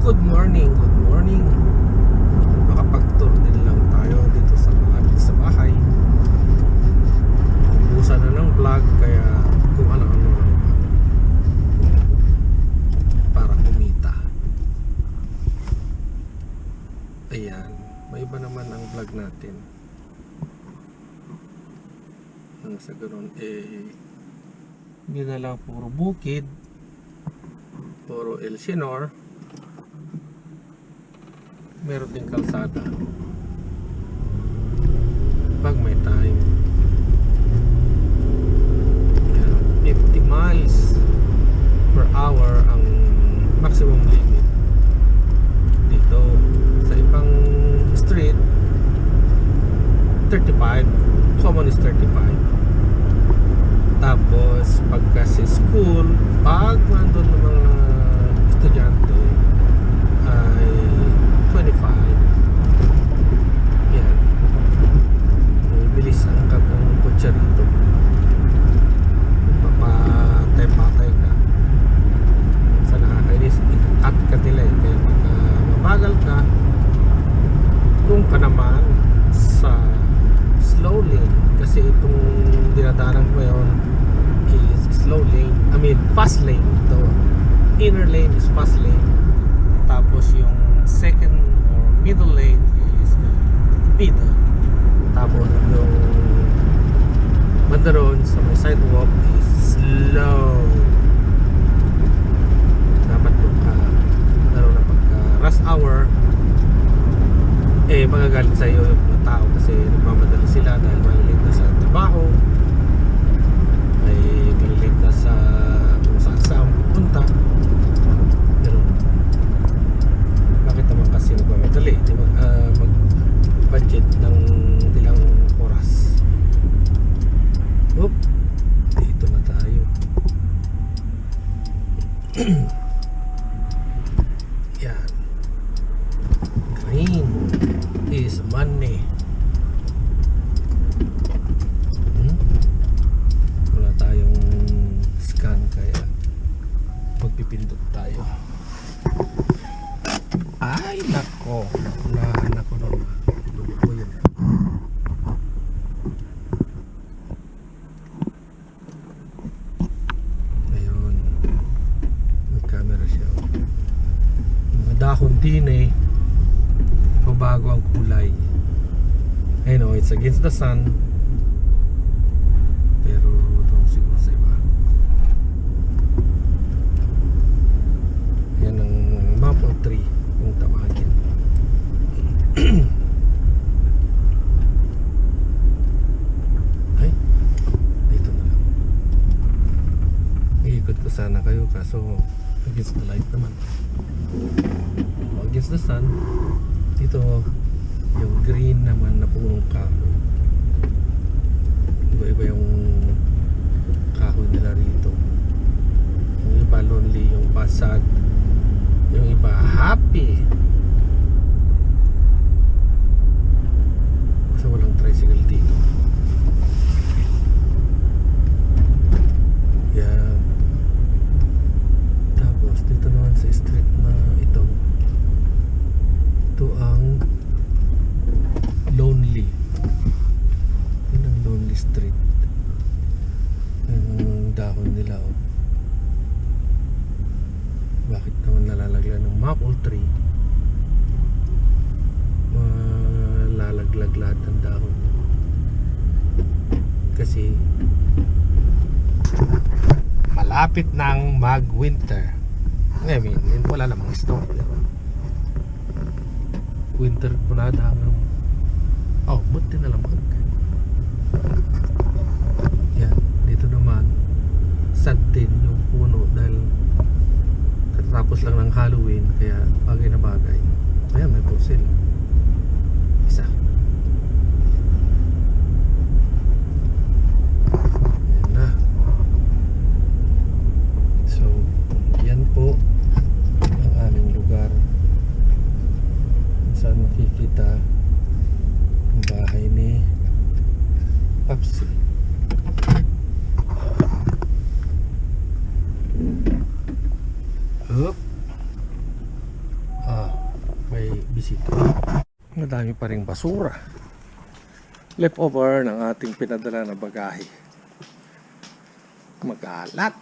Good morning, good morning. Makapag-tour din lang tayo dito sa malapit sa bahay. Ubusan na ng vlog kaya kung ano-ano lang para kumita. Ayan, may iba naman ang vlog natin. Nang sa ganun hindi na lang puro bukid, puro Elsinore. Meron din kalsada pag may time. 50 miles per hour ang maximum limit dito. Sa ibang street 35, common is 35. Tapos pagka sa school, pag nandun ng mga estudyante ay 25. Yan. Bilis ang kotse rito. Papatay-patay ka. Sa nakakainis, at ka nila eh. Kaya pagka mabagal ka, kung ka naman sa slow lane, kasi itong dinadaanan ko ngayon is slow lane, fast lane. Ito, inner lane is fast lane. Tapos yung second or middle lane is middle. Tapos yung banda ron sa may sidewalk is slow. Dapat kung naroon na pagka rush hour magagalit sa iyo yung mga tao kasi nagmamadali sila dahil malilate na sa trabaho, ay malilate na sa kung saan pupunta. Bakit naman kasi nagmamadali? Di ba mag-budget ng ilang oras? Oop, dito na tayo. Yan. Green is money. Wala tayong scan kaya magpipindot tayo. Ay nako, unahan ako na dugo yun. Ayun, may camera siya. Mga dahon din bago ang kulay. I know it's against the sun, pero doon siguro sa iba. Yan ang maple tree kung tawagin. Ay, dito na lang. Iikot ko sana kayo kaso against the light naman. Against the sun. Dito yung green naman na punong kahoy. Iba-iba yung kahoy nila rito. Yung iba lonely, yung iba sad, yung iba happy. Kasi walang tricycle dito. Yan. Tapos dito naman sa street na ito ang lonely. Yun ang lonely street. Yung dahon nila bakit naman nalalagyan ng maple tree? Malalaglag lahat ng dahon kasi malapit nang mag winter. I mean, wala namang snow, diba? Winter po na dahil buti na lamang. Yan, dito naman sad din yung puno dahil katatapos lang ng Halloween kaya bagay na bagay. Ayan, may pusil isa. Yan na. So yan po ang aming lugar. Saan makikita ang bahay ni Papsi. Hup. may bisita. Madami pa ring basura. Leftover ng ating pinadala na bagahe. Magalat.